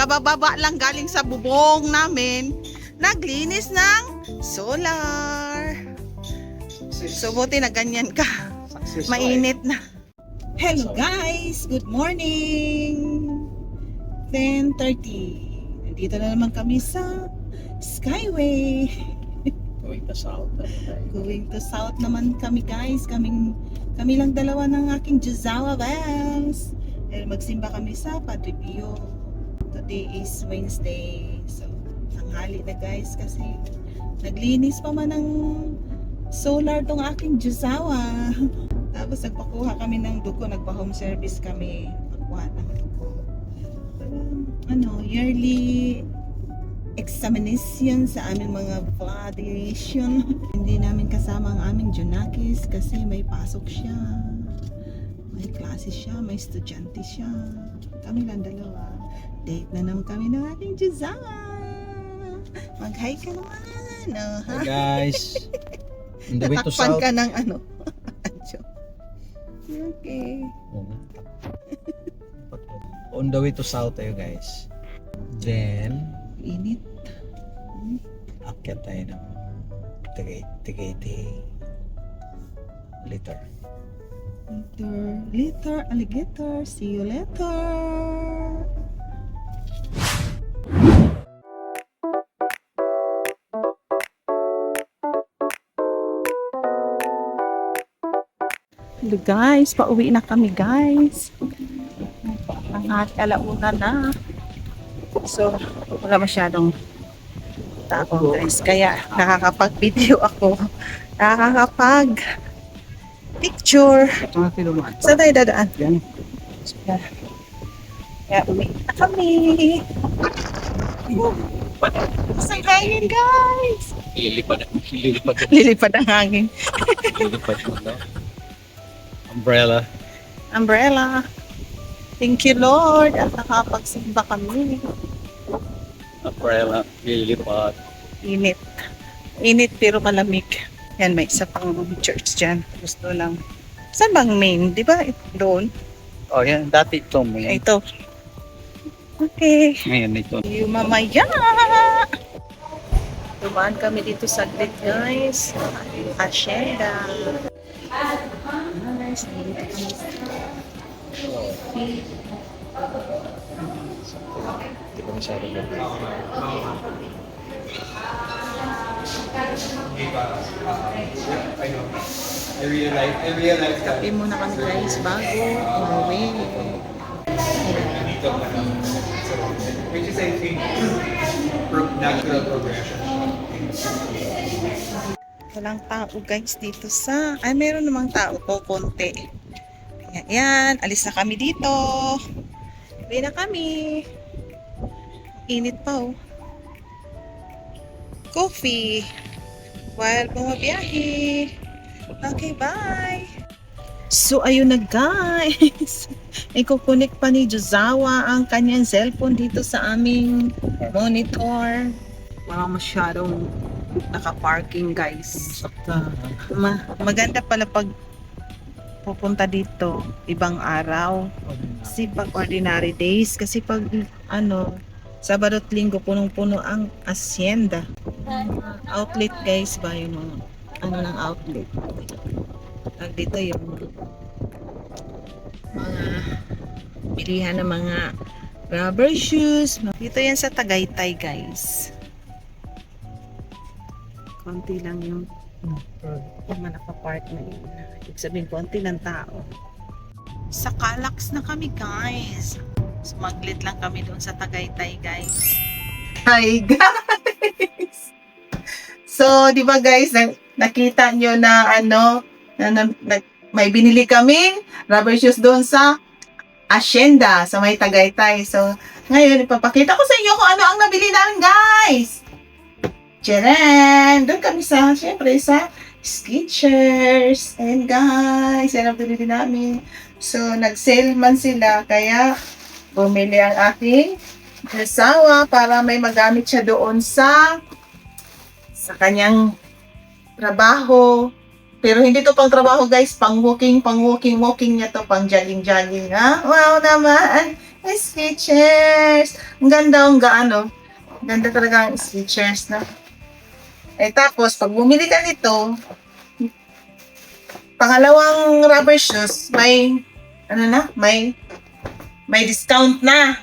kabababa lang galing sa bubong namin, naglinis ng solar. So buti na ganyan ka. Mainit na. Hello guys, good morning. 10:30. Nandito na naman kami sa Skyway. Going to south. Going to south naman kami guys. Kami lang dalawa ng aking Juzawa Bells. Magsimba kami sa Padre Pio. Today is Wednesday. So, tanghali na guys kasi naglinis pa man ng solar tong aking Juzawa. Tapos nagpakuha kami ng dugo, nagpa-home service kami. Pakuha ng dugo. Yearly examination sa aming mga validation. Hindi namin kasama ang aming Junakis kasi may pasok siya. May klase siya, may estudyante siya. Kami lang dalawa. Date na naman kami ng ating Juzawa. Mag-hi ka naman. Hi guys. On the way to Natakpan south. ka ng Okay. On the way to south tayo guys. Then, Init. akyat tayo ng Tagaytay later. Later, alligator. See you later. Hello guys, pauwi na kami guys. Alauna na. So, wala masyadong tao guys. Kaya nakakapag-video ako. Nakakapag-picture. Saan tayo dadaan? Yan. Kaya uwi na kami. Saan kainin guys? Lilipad Lilipad ang hangin. mo. Umbrella. Umbrella. Thank you Lord. At nakapagsimba kami. Umbrella. Lilipad. Init. Init pero malamig. Yan, may isa pang church dyan. Gusto lang. Saan bang main? Di ba? Doon. Oh yan, dati ito mo yan. Ito. Okay. Ngayon ito. See you mamaya. Dumaan kami dito saglit guys. Hacienda. Nice. Nandito kami sa coffee. Hindi ko masyado I realized that. Kape muna kami guys bago umuwi. Which is, I think, natural progression. Walang tao guys dito sa... Ay, meron namang tao po, konti. Yan, alis na kami dito. Uwi na kami. Init pa oh. Coffee. While bumabiyahe. Okay, bye. So, ayun na guys. Ikukunik pa ni Juzawa ang kanyang cellphone dito sa aming monitor. Wala masyadong naka-parking guys. Maganda pala pag pupunta dito ibang araw. Kasi pag ordinary days, kasi pag Sabado at Linggo punong-puno ang hacienda. Outlet guys ba yung mga ng outlet. Pag dito yung mga bilihan ng mga rubber shoes. Dito yan sa Tagaytay guys. Konti lang yung mga nakapark na yun. Ibig sabihin konti ng tao. Sa Calax na kami guys. Sumaglit lang kami doon sa Tagaytay guys. Hi guys! So, di ba guys, nakita nyo na may binili kaming rubber shoes doon sa Hacienda, sa may Tagaytay. So, ngayon, ipapakita ko sa inyo kung ano ang nabili namin guys. Tcharan! Doon kami syempre sa Skechers. And guys, yan ang binili namin. So, nag-sale man sila, kaya bumili ang aking asawa para may magamit siya doon sa kanyang trabaho. Pero hindi to pang trabaho guys, pang walking niya to, pang jogging ha. Wow naman. Skechers! Ang ganda, ang gaano. Ang ganda talaga ang Skechers na. Eh tapos, pag bumili ka nito, pangalawang rubber shoes, may, may discount na.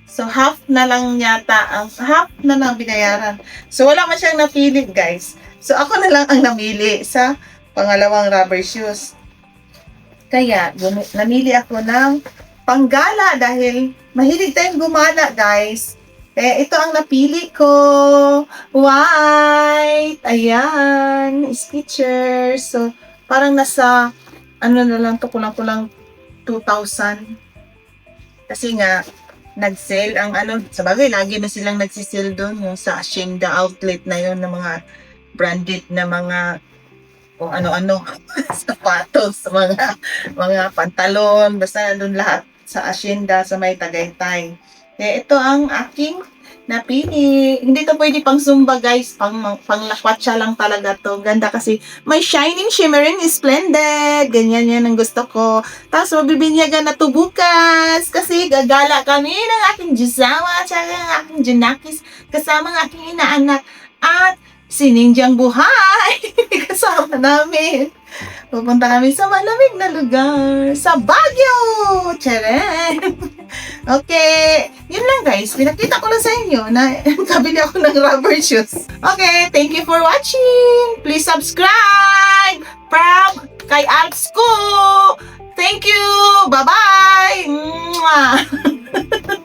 So, half na lang binayaran. So, wala man siyang napili, guys. So, ako na lang ang namili sa pangalawang rubber shoes. Kaya, namili ako ng panggala dahil mahilig tayong gumala, guys. Kaya ito ang napili ko. White. Ayan. Skechers. So, parang nasa, na lang to, kulang-kulang 2,000. Kasi nga, nag-sale ang sabagay, lagi na silang nagsisale doon, yung sa Hacienda outlet na yun, ng mga branded na mga kung ano-ano, sapatos, mga pantalon, basta nandun lahat sa Hacienda, sa may Tagaytay. Kaya ito ang aking napili. Hindi to pwede pang Zumba, guys. Pang lakwatsa lang talaga to. Ganda kasi may shining, shimmering, splendid. Ganyan yan ang gusto ko. Tapos mabibinyagan na to bukas. Kasi gagala kami ng aking Jusawa at ng aking Junakis kasama ng aking inaanak. At si Ninjang Buhay kasama namin. Pupunta kami sa malamig na lugar. Sa Baguio! Tcharan! Okay. Yun lang, guys. Pinakita ko lang sa inyo na kabili ako ng rubber shoes. Okay. Thank you for watching. Please subscribe. From kay Alps ko. Thank you. Bye-bye. Mwah.